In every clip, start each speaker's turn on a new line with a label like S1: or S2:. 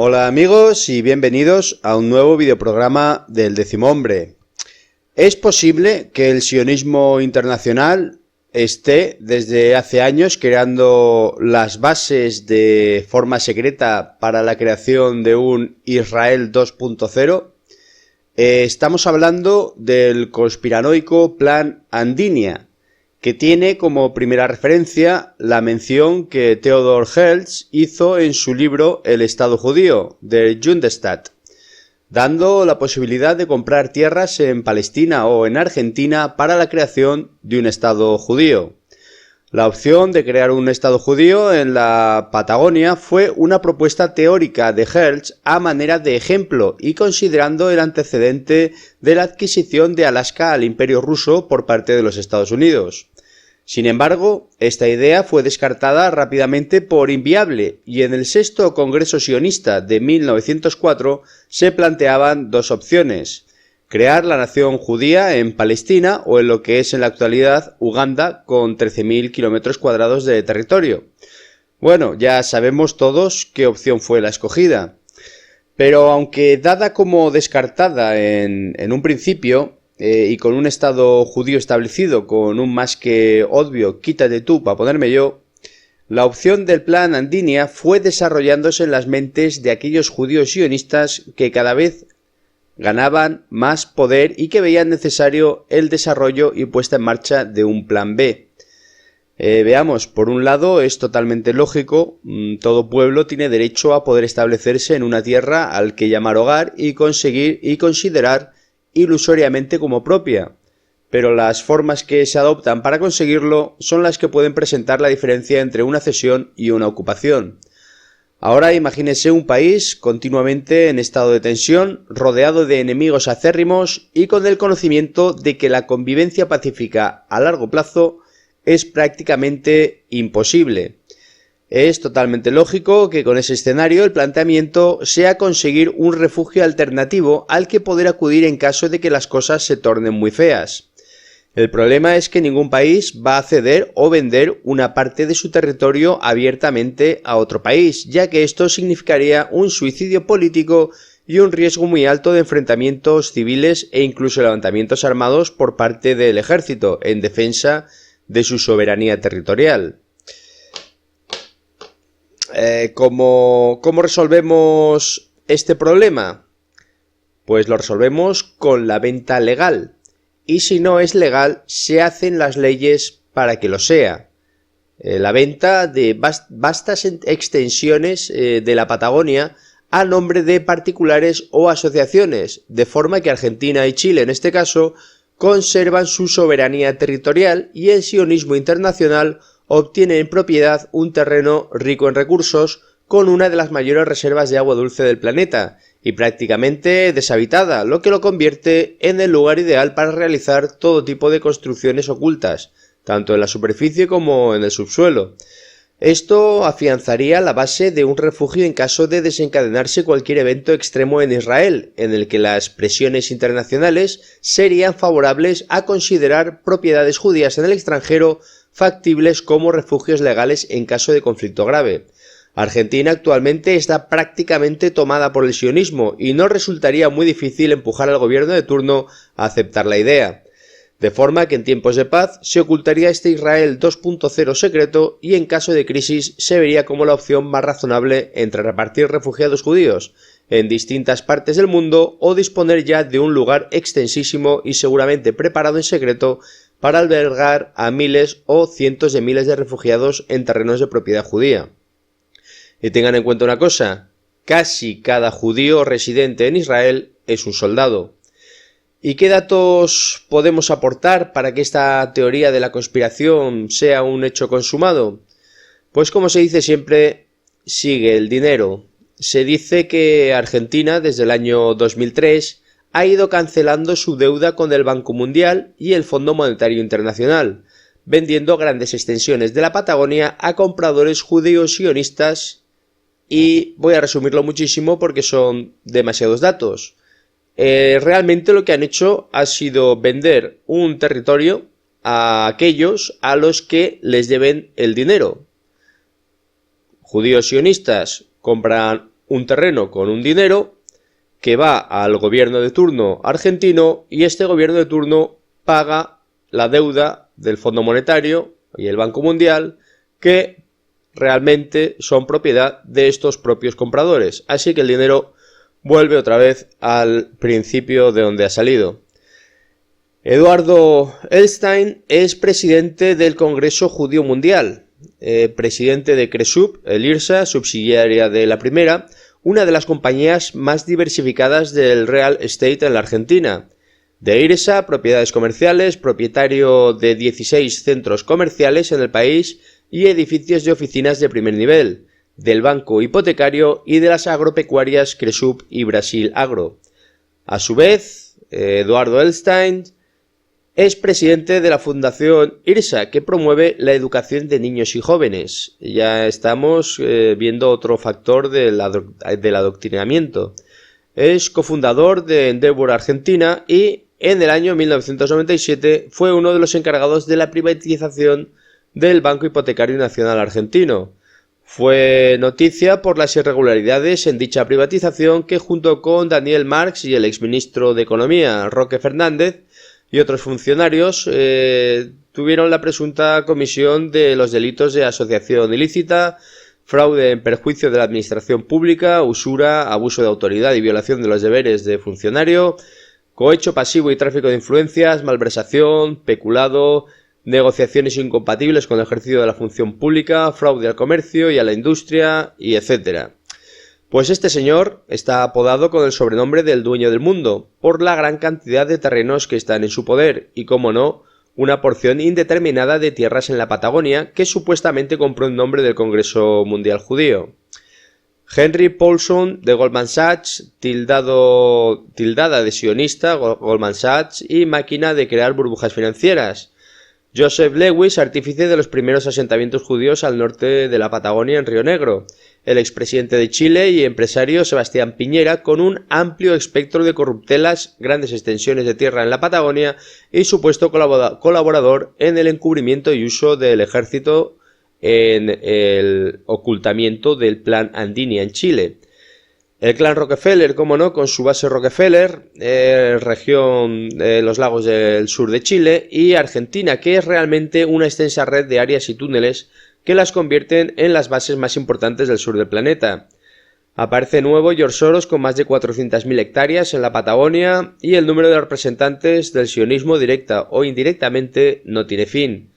S1: Hola amigos y bienvenidos a un nuevo videoprograma del Décimo Hombre. Es posible que el sionismo internacional esté desde hace años creando las bases de forma secreta para la creación de un Israel 2.0. Estamos hablando del conspiranoico Plan Andinia, que tiene como primera referencia la mención que Theodor Herzl hizo en su libro El Estado Judío, der Judestaat, dando la posibilidad de comprar tierras en Palestina o en Argentina para la creación de un Estado judío. La opción de crear un Estado judío en la Patagonia fue una propuesta teórica de Herzl a manera de ejemplo y considerando el antecedente de la adquisición de Alaska al Imperio ruso por parte de los Estados Unidos. Sin embargo, esta idea fue descartada rápidamente por inviable y en el sexto Congreso Sionista de 1904 se planteaban dos opciones: crear la nación judía en Palestina o en lo que es en la actualidad Uganda con 13.000 kilómetros cuadrados de territorio. Bueno, ya sabemos todos qué opción fue la escogida. Pero aunque dada como descartada en un principio y con un Estado judío establecido con un más que obvio quítate tú para ponerme yo, la opción del Plan Andinia fue desarrollándose en las mentes de aquellos judíos sionistas que cada vez ganaban más poder y que veían necesario el desarrollo y puesta en marcha de un plan B. Veamos, por un lado es totalmente lógico, todo pueblo tiene derecho a poder establecerse en una tierra al que llamar hogar y conseguir y considerar ilusoriamente como propia, pero las formas que se adoptan para conseguirlo son las que pueden presentar la diferencia entre una cesión y una ocupación. Ahora imagínese un país continuamente en estado de tensión, rodeado de enemigos acérrimos y con el conocimiento de que la convivencia pacífica a largo plazo es prácticamente imposible. Es totalmente lógico que con ese escenario el planteamiento sea conseguir un refugio alternativo al que poder acudir en caso de que las cosas se tornen muy feas. El problema es que ningún país va a ceder o vender una parte de su territorio abiertamente a otro país, ya que esto significaría un suicidio político y un riesgo muy alto de enfrentamientos civiles e incluso levantamientos armados por parte del ejército en defensa de su soberanía territorial. ¿Cómo resolvemos este problema? Pues lo resolvemos con la venta legal. Y si no es legal, se hacen las leyes para que lo sea. La venta de vastas extensiones de la Patagonia a nombre de particulares o asociaciones, de forma que Argentina y Chile, en este caso, conservan su soberanía territorial y el sionismo internacional obtiene en propiedad un terreno rico en recursos con una de las mayores reservas de agua dulce del planeta y prácticamente deshabitada, lo que lo convierte en el lugar ideal para realizar todo tipo de construcciones ocultas, tanto en la superficie como en el subsuelo. Esto afianzaría la base de un refugio en caso de desencadenarse cualquier evento extremo en Israel, en el que las presiones internacionales serían favorables a considerar propiedades judías en el extranjero factibles como refugios legales en caso de conflicto grave. Argentina actualmente está prácticamente tomada por el sionismo y no resultaría muy difícil empujar al gobierno de turno a aceptar la idea. De forma que en tiempos de paz se ocultaría este Israel 2.0 secreto y en caso de crisis se vería como la opción más razonable entre repartir refugiados judíos en distintas partes del mundo o disponer ya de un lugar extensísimo y seguramente preparado en secreto para albergar a miles o cientos de miles de refugiados en terrenos de propiedad judía. Y tengan en cuenta una cosa, casi cada judío residente en Israel es un soldado. ¿Y qué datos podemos aportar para que esta teoría de la conspiración sea un hecho consumado? Pues como se dice siempre, sigue el dinero. Se dice que Argentina desde el año 2003 ha ido cancelando su deuda con el Banco Mundial y el Fondo Monetario Internacional, vendiendo grandes extensiones de la Patagonia a compradores judíos sionistas y voy a resumirlo muchísimo porque son demasiados datos. Realmente lo que han hecho ha sido vender un territorio a aquellos a los que les deben el dinero. Judíos sionistas compran un terreno con un dinero que va al gobierno de turno argentino y este gobierno de turno paga la deuda del Fondo Monetario y el Banco Mundial, que realmente son propiedad de estos propios compradores. Así que el dinero vuelve otra vez al principio de donde ha salido. Eduardo Edelstein es presidente del Congreso Judío Mundial, presidente de Cresub, el IRSA, subsidiaria de la primera, una de las compañías más diversificadas del real estate en la Argentina. De IRSA, propiedades comerciales, propietario de 16 centros comerciales en el país y edificios de oficinas de primer nivel, del banco hipotecario y de las agropecuarias Cresub y Brasil Agro. A su vez, Eduardo Edelstein es presidente de la Fundación IRSA, que promueve la educación de niños y jóvenes. Ya estamos viendo otro factor del adoctrinamiento. Es cofundador de Endeavor Argentina y en el año 1997 fue uno de los encargados de la privatización del Banco Hipotecario Nacional Argentino. Fue noticia por las irregularidades en dicha privatización que, junto con Daniel Marx y el exministro de Economía, Roque Fernández, y otros funcionarios, tuvieron la presunta comisión de los delitos de asociación ilícita, fraude en perjuicio de la administración pública, usura, abuso de autoridad y violación de los deberes de funcionario, cohecho pasivo y tráfico de influencias, malversación, peculado, negociaciones incompatibles con el ejercicio de la función pública, fraude al comercio y a la industria, y etc. Pues este señor está apodado con el sobrenombre del dueño del mundo, por la gran cantidad de terrenos que están en su poder y, como no, una porción indeterminada de tierras en la Patagonia que supuestamente compró en nombre del Congreso Mundial Judío. Henry Paulson de Goldman Sachs, tildada de sionista, Goldman Sachs, y máquina de crear burbujas financieras. Joseph Lewis, artífice de los primeros asentamientos judíos al norte de la Patagonia en Río Negro. El expresidente de Chile y empresario Sebastián Piñera, con un amplio espectro de corruptelas, grandes extensiones de tierra en la Patagonia y supuesto colaborador en el encubrimiento y uso del ejército en el ocultamiento del Plan Andini en Chile. El clan Rockefeller, como no, con su base Rockefeller, región de los lagos del sur de Chile y Argentina, que es realmente una extensa red de áreas y túneles que las convierten en las bases más importantes del sur del planeta. Aparece nuevo George Soros con más de 400.000 hectáreas en la Patagonia y el número de representantes del sionismo directa o indirectamente no tiene fin.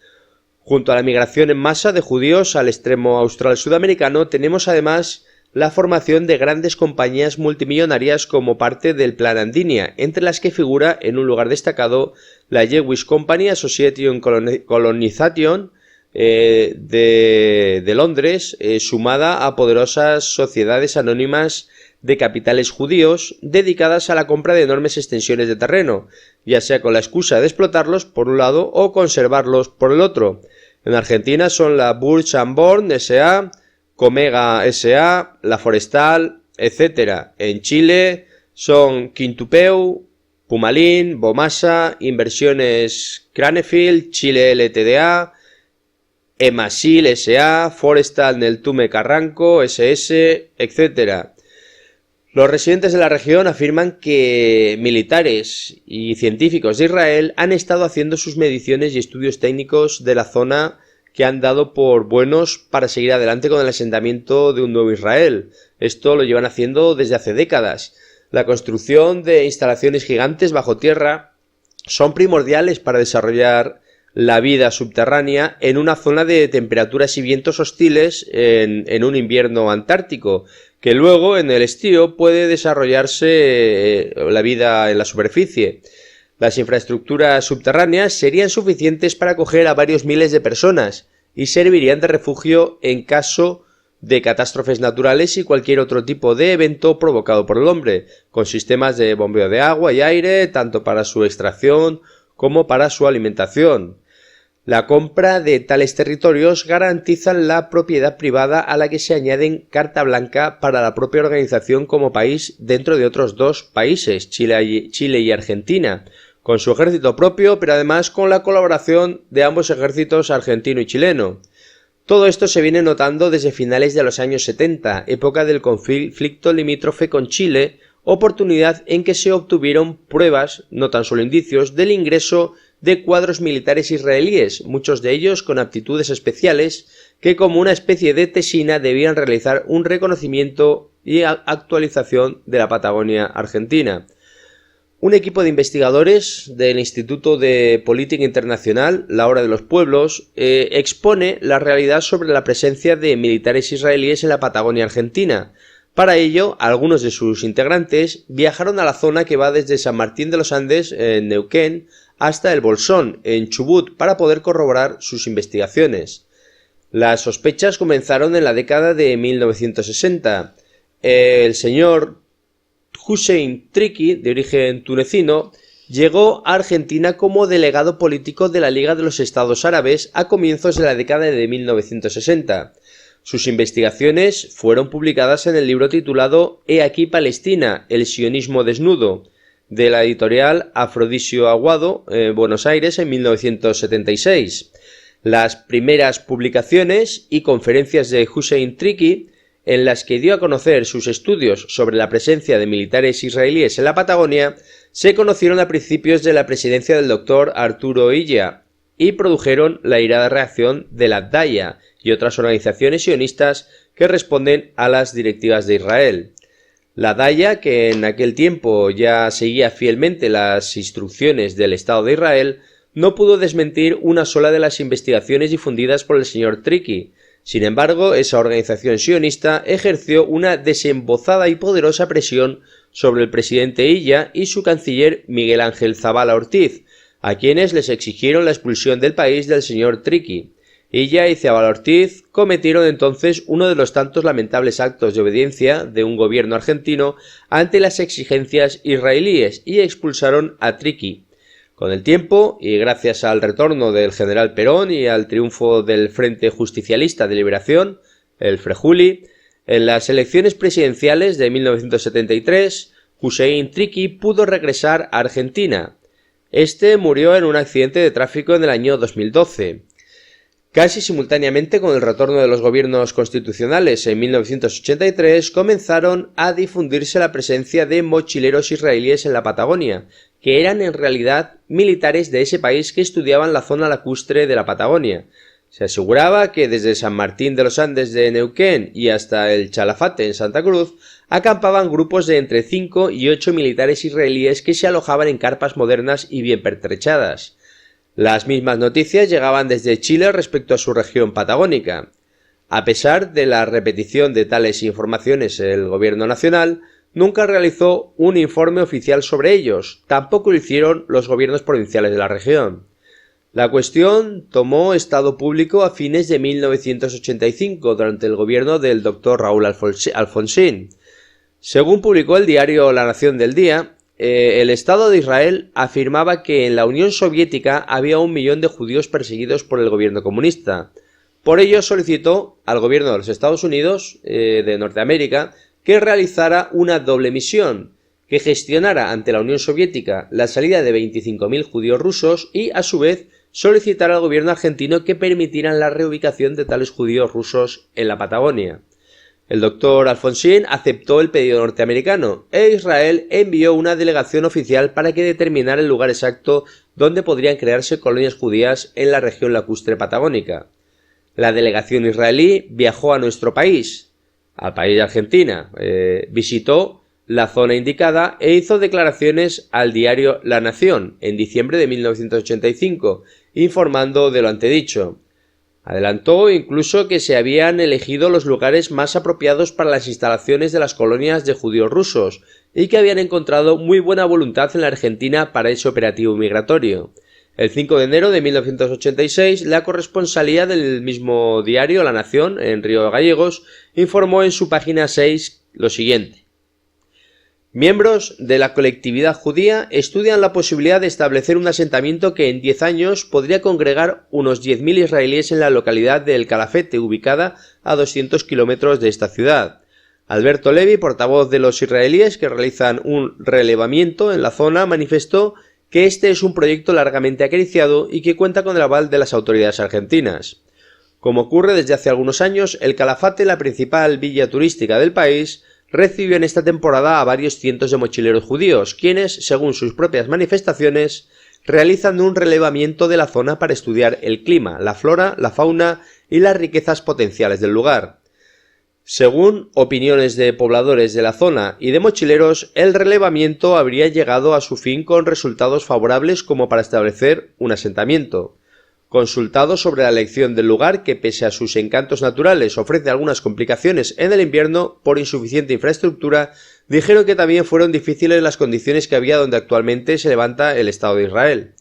S1: Junto a la migración en masa de judíos al extremo austral sudamericano tenemos además la formación de grandes compañías multimillonarias como parte del Plan Andinia, entre las que figura en un lugar destacado la Jewish Company Association Colonization de Londres, sumada a poderosas sociedades anónimas de capitales judíos dedicadas a la compra de enormes extensiones de terreno, ya sea con la excusa de explotarlos por un lado o conservarlos por el otro. En Argentina son la Burch & Born S.A., Comega S.A., La Forestal, etc. En Chile son Quintupeu, Pumalín, Bomasa, Inversiones Cranefield, Chile Ltda, Emasil S.A., Forestal Neltume Carranco, S.S., etc. Los residentes de la región afirman que militares y científicos de Israel han estado haciendo sus mediciones y estudios técnicos de la zona que han dado por buenos para seguir adelante con el asentamiento de un nuevo Israel. Esto lo llevan haciendo desde hace décadas. La construcción de instalaciones gigantes bajo tierra son primordiales para desarrollar la vida subterránea en una zona de temperaturas y vientos hostiles en un invierno antártico, que luego en el estío puede desarrollarse la vida en la superficie. Las infraestructuras subterráneas serían suficientes para acoger a varios miles de personas y servirían de refugio en caso de catástrofes naturales y cualquier otro tipo de evento provocado por el hombre, con sistemas de bombeo de agua y aire, tanto para su extracción como para su alimentación. La compra de tales territorios garantiza la propiedad privada a la que se añaden carta blanca para la propia organización como país dentro de otros dos países, Chile y Argentina, con su ejército propio, pero además con la colaboración de ambos ejércitos argentino y chileno.
S2: Todo esto se viene notando desde finales de los años 70, época del conflicto limítrofe con Chile, oportunidad en que se obtuvieron pruebas, no tan solo indicios, del ingreso de cuadros militares israelíes, muchos de ellos con aptitudes especiales, que como una especie de tesina debían realizar un reconocimiento y actualización de la Patagonia argentina. Un equipo de investigadores del Instituto de Política Internacional, La Hora de los Pueblos, expone la realidad sobre la presencia de militares israelíes en la Patagonia argentina. Para ello, algunos de sus integrantes viajaron a la zona que va desde San Martín de los Andes, en Neuquén, hasta el Bolsón, en Chubut, para poder corroborar sus investigaciones. Las sospechas comenzaron en la década de 1960. El señor Hussein Triki, de origen tunecino, llegó a Argentina como delegado político de la Liga de los Estados Árabes a comienzos de la década de 1960. Sus investigaciones fueron publicadas en el libro titulado He aquí Palestina, el sionismo desnudo, de la editorial Afrodisio Aguado, Buenos Aires, en 1976. Las primeras publicaciones y conferencias de Hussein Triki, en las que dio a conocer sus estudios sobre la presencia de militares israelíes en la Patagonia, se conocieron a principios de la presidencia del doctor Arturo Illa y produjeron la airada reacción de la DAIA y otras organizaciones sionistas que responden a las directivas de Israel. La DAIA, que en aquel tiempo ya seguía fielmente las instrucciones del Estado de Israel, no pudo desmentir una sola de las investigaciones difundidas por el señor Triki. Sin embargo, esa organización sionista ejerció una desembozada y poderosa presión sobre el presidente Illa y su canciller Miguel Ángel Zabala Ortiz, a quienes les exigieron la expulsión del país del señor Triki. Illa y Zabala Ortiz cometieron entonces uno de los tantos lamentables actos de obediencia de un gobierno argentino ante las exigencias israelíes y expulsaron a Triki. Con el tiempo, y gracias al retorno del general Perón y al triunfo del Frente Justicialista de Liberación, el Frejuli, en las elecciones presidenciales de 1973, Hussein Triki pudo regresar a Argentina. Este murió en un accidente de tráfico en el año 2012. Casi simultáneamente con el retorno de los gobiernos constitucionales en 1983, comenzaron a difundirse la presencia de mochileros israelíes en la Patagonia, que eran en realidad militares de ese país que estudiaban la zona lacustre de la Patagonia. Se aseguraba que desde San Martín de los Andes de Neuquén y hasta el Chalafate en Santa Cruz acampaban grupos de entre 5 y 8 militares israelíes que se alojaban en carpas modernas y bien pertrechadas. Las mismas noticias llegaban desde Chile respecto a su región patagónica. A pesar de la repetición de tales informaciones, el gobierno nacional nunca realizó un informe oficial sobre ellos, tampoco lo hicieron los gobiernos provinciales de la región. La cuestión tomó estado público a fines de 1985 durante el gobierno del doctor Raúl Alfonsín. Según publicó el diario La Nación del Día, el Estado de Israel afirmaba que en la Unión Soviética había 1 millón de judíos perseguidos por el gobierno comunista. Por ello solicitó al gobierno de los Estados Unidos de Norteamérica que realizara una doble misión, que gestionara ante la Unión Soviética la salida de 25.000 judíos rusos y, a su vez, solicitara al gobierno argentino que permitieran la reubicación de tales judíos rusos en la Patagonia. El doctor Alfonsín aceptó el pedido norteamericano e Israel envió una delegación oficial para que determinara el lugar exacto donde podrían crearse colonias judías en la región lacustre patagónica. La delegación israelí viajó a nuestro país, al país de Argentina, visitó la zona indicada e hizo declaraciones al diario La Nación en diciembre de 1985, informando de lo antedicho. Adelantó incluso que se habían elegido los lugares más apropiados para las instalaciones de las colonias de judíos rusos y que habían encontrado muy buena voluntad en la Argentina para ese operativo migratorio. El 5 de enero de 1986, la corresponsalía del mismo diario La Nación, en Río Gallegos, informó en su página 6 lo siguiente. Miembros de la colectividad judía estudian la posibilidad de establecer un asentamiento que en 10 años podría congregar unos 10.000 israelíes en la localidad de El Calafate, ubicada a 200 kilómetros de esta ciudad. Alberto Levi, portavoz de los israelíes que realizan un relevamiento en la zona, manifestó que este es un proyecto largamente acariciado y que cuenta con el aval de las autoridades argentinas. Como ocurre desde hace algunos años, el Calafate, la principal villa turística del país, recibió en esta temporada a varios cientos de mochileros judíos, quienes, según sus propias manifestaciones, realizan un relevamiento de la zona para estudiar el clima, la flora, la fauna y las riquezas potenciales del lugar. Según opiniones de pobladores de la zona y de mochileros, el relevamiento habría llegado a su fin con resultados favorables como para establecer un asentamiento. Consultados sobre la elección del lugar, que pese a sus encantos naturales ofrece algunas complicaciones en el invierno por insuficiente infraestructura, dijeron que también fueron difíciles las condiciones que había donde actualmente se levanta el Estado de Israel.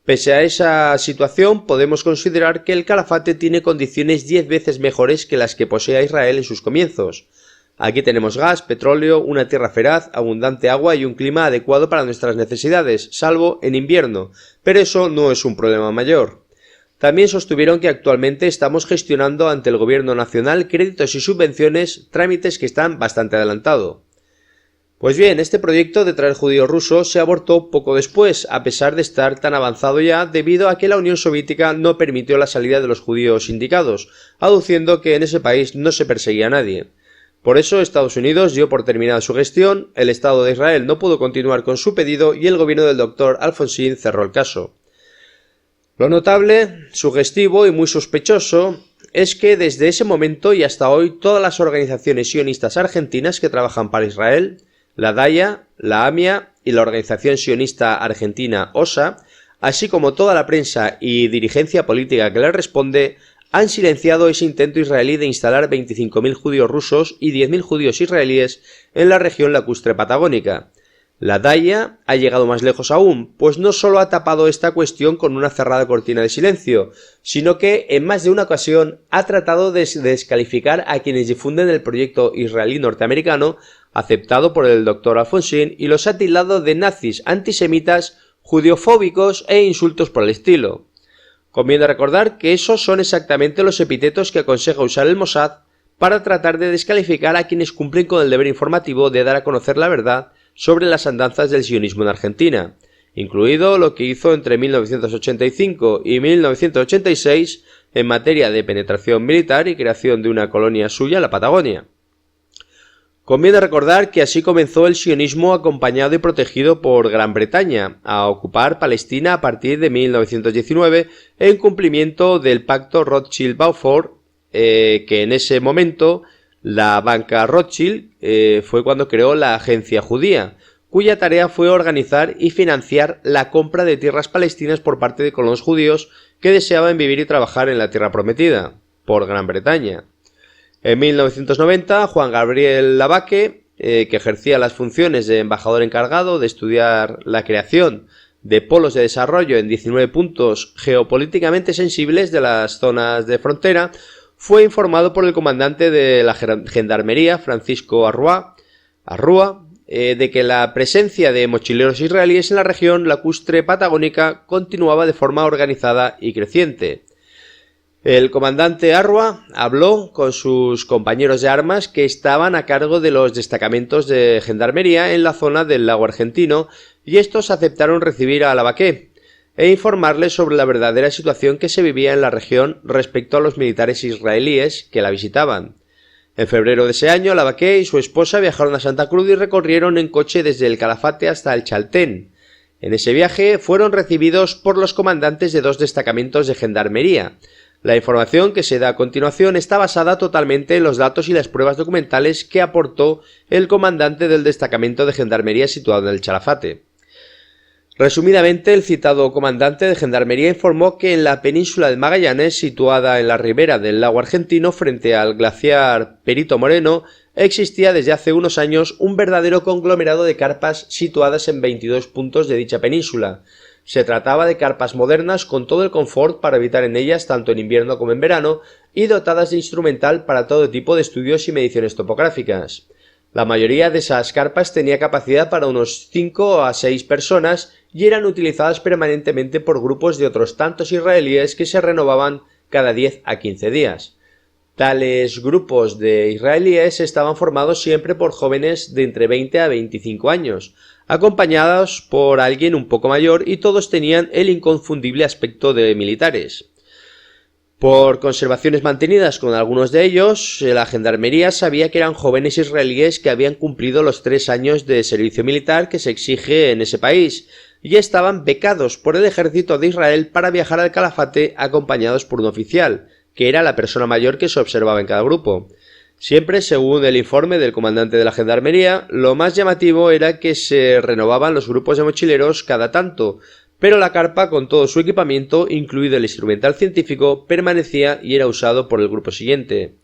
S2: Pese a esa situación, podemos considerar que el Calafate tiene condiciones 10 veces mejores que las que posee Israel en sus comienzos. Aquí tenemos gas, petróleo, una tierra feraz, abundante agua y un clima adecuado para nuestras necesidades, salvo en invierno, pero eso no es un problema mayor. También sostuvieron que actualmente estamos gestionando ante el gobierno nacional créditos y subvenciones, trámites que están bastante adelantados. Pues bien, este proyecto de traer judíos rusos se abortó poco después, a pesar de estar tan avanzado ya, debido a que la Unión Soviética no permitió la salida de los judíos indicados, aduciendo que en ese país no se perseguía a nadie. Por eso Estados Unidos dio por terminada su gestión, el Estado de Israel no pudo continuar con su pedido y el gobierno del Dr. Alfonsin cerró el caso. Lo notable, sugestivo y muy sospechoso es que desde ese momento y hasta hoy todas las organizaciones sionistas argentinas que trabajan para Israel, la DAIA, la AMIA y la Organización Sionista Argentina OSA, así como toda la prensa y dirigencia política que le responde, han silenciado ese intento israelí de instalar 25.000 judíos rusos y 10.000 judíos israelíes en la región lacustre patagónica. La DAIA ha llegado más lejos aún, pues no solo ha tapado esta cuestión con una cerrada cortina de silencio, sino que en más de una ocasión ha tratado de descalificar a quienes difunden el proyecto israelí norteamericano aceptado por el Dr. Alfonsin y los ha tildado de nazis, antisemitas, judiofóbicos e insultos por el estilo. Conviene recordar que esos son exactamente los epítetos que aconseja usar el Mossad para tratar de descalificar a quienes cumplen con el deber informativo de dar a conocer la verdad sobre las andanzas del sionismo en Argentina, incluido lo que hizo entre 1985 y 1986 en materia de penetración militar y creación de una colonia suya, la Patagonia. Conviene recordar que así comenzó el sionismo acompañado y protegido por Gran Bretaña a ocupar Palestina a partir de 1919 en cumplimiento del pacto Rothschild-Balfour, que en ese momento la banca Rothschild fue cuando creó la Agencia Judía, cuya tarea fue organizar y financiar la compra de tierras palestinas por parte de colonos judíos que deseaban vivir y trabajar en la tierra prometida, por Gran Bretaña. En 1990, Juan Gabriel Lavaque, que ejercía las funciones de embajador encargado de estudiar la creación de polos de desarrollo en 19 puntos geopolíticamente sensibles de las zonas de frontera, fue informado por el comandante de la Gendarmería, Francisco Arrua, de que la presencia de mochileros israelíes en la región lacustre patagónica continuaba de forma organizada y creciente. El comandante Arrua habló con sus compañeros de armas que estaban a cargo de los destacamentos de gendarmería en la zona del lago argentino y estos aceptaron recibir a Lavaque e informarles sobre la verdadera situación que se vivía en la región respecto a los militares israelíes que la visitaban. En febrero de ese año, Lavaque y su esposa viajaron a Santa Cruz y recorrieron en coche desde el Calafate hasta el Chaltén. En ese viaje fueron recibidos por los comandantes de 2 destacamentos de gendarmería. La información que se da a continuación está basada totalmente en los datos y las pruebas documentales que aportó el comandante del destacamento de gendarmería situado en el Calafate. Resumidamente, el citado comandante de gendarmería informó que en la península de Magallanes, situada en la ribera del lago argentino frente al glaciar Perito Moreno, existía desde hace unos años un verdadero conglomerado de carpas situadas en 22 puntos de dicha península. Se trataba de carpas modernas con todo el confort para habitar en ellas tanto en invierno como en verano y dotadas de instrumental para todo tipo de estudios y mediciones topográficas. La mayoría de esas carpas tenía capacidad para unos 5 a 6 personas y eran utilizadas permanentemente por grupos de otros tantos israelíes que se renovaban cada 10 a 15 días. Tales grupos de israelíes estaban formados siempre por jóvenes de entre 20 a 25 años, acompañados por alguien un poco mayor y todos tenían el inconfundible aspecto de militares. Por conservaciones mantenidas con algunos de ellos, la gendarmería sabía que eran jóvenes israelíes que habían cumplido los 3 años de servicio militar que se exige en ese país y estaban becados por el ejército de Israel para viajar al calafate acompañados por un oficial, que era la persona mayor que se observaba en cada grupo. Siempre, según el informe del comandante de la gendarmería, lo más llamativo era que se renovaban los grupos de mochileros cada tanto, pero la carpa con todo su equipamiento, incluido el instrumental científico, permanecía y era usado por el grupo siguiente.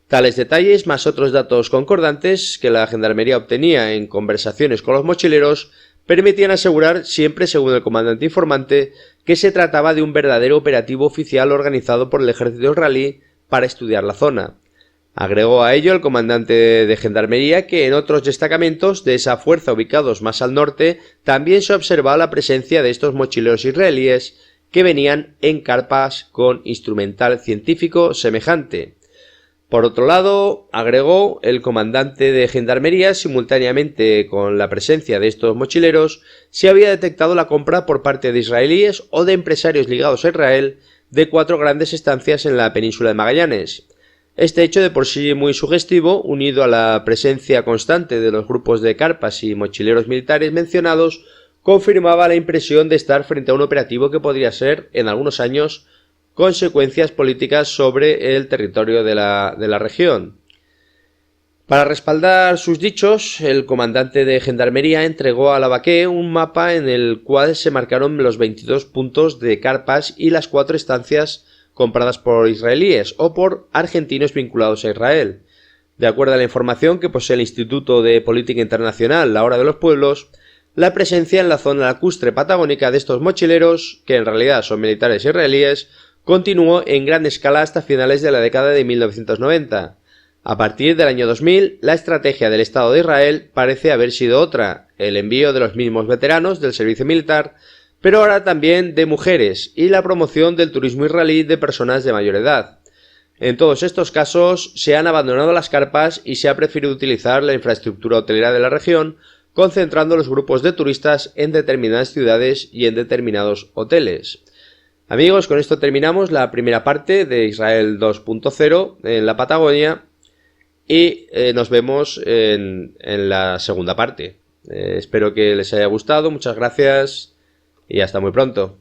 S2: Tales detalles, más otros datos concordantes que la gendarmería obtenía en conversaciones con los mochileros, permitían asegurar, siempre según el comandante informante, que se trataba de un verdadero operativo oficial organizado por el ejército israelí para estudiar la zona. Agregó a ello el comandante de gendarmería que en otros destacamentos de esa fuerza ubicados más al norte también se observaba la presencia de estos mochileros israelíes que venían en carpas con instrumental científico semejante. Por otro lado, agregó el comandante de gendarmería, simultáneamente con la presencia de estos mochileros, se había detectado la compra por parte de israelíes o de empresarios ligados a Israel de 4 grandes estancias en la península de Magallanes. Este hecho de por sí muy sugestivo, unido a la presencia constante de los grupos de carpas y mochileros militares mencionados, confirmaba la impresión de estar frente a un operativo que podría ser, en algunos años, consecuencias políticas sobre el territorio de la región. Para respaldar sus dichos, el comandante de gendarmería entregó a Lavaque un mapa en el cual se marcaron los 22 puntos de carpas y las 4 estancias compradas por israelíes o por argentinos vinculados a Israel. De acuerdo a la información que posee el Instituto de Política Internacional La Hora de los Pueblos, la presencia en la zona lacustre patagónica de estos mochileros, que en realidad son militares israelíes, continuó en gran escala hasta finales de la década de 1990. A partir del año 2000, la estrategia del Estado de Israel parece haber sido otra, el envío de los mismos veteranos del servicio militar, pero ahora también de mujeres y la promoción del turismo israelí de personas de mayor edad. En todos estos casos se han abandonado las carpas y se ha preferido utilizar la infraestructura hotelera de la región, concentrando los grupos de turistas en determinadas ciudades y en determinados hoteles. Amigos, con esto terminamos la primera parte de Israel 2.0 en la Patagonia y nos vemos en la segunda parte. Espero que les haya gustado, muchas gracias y hasta muy pronto.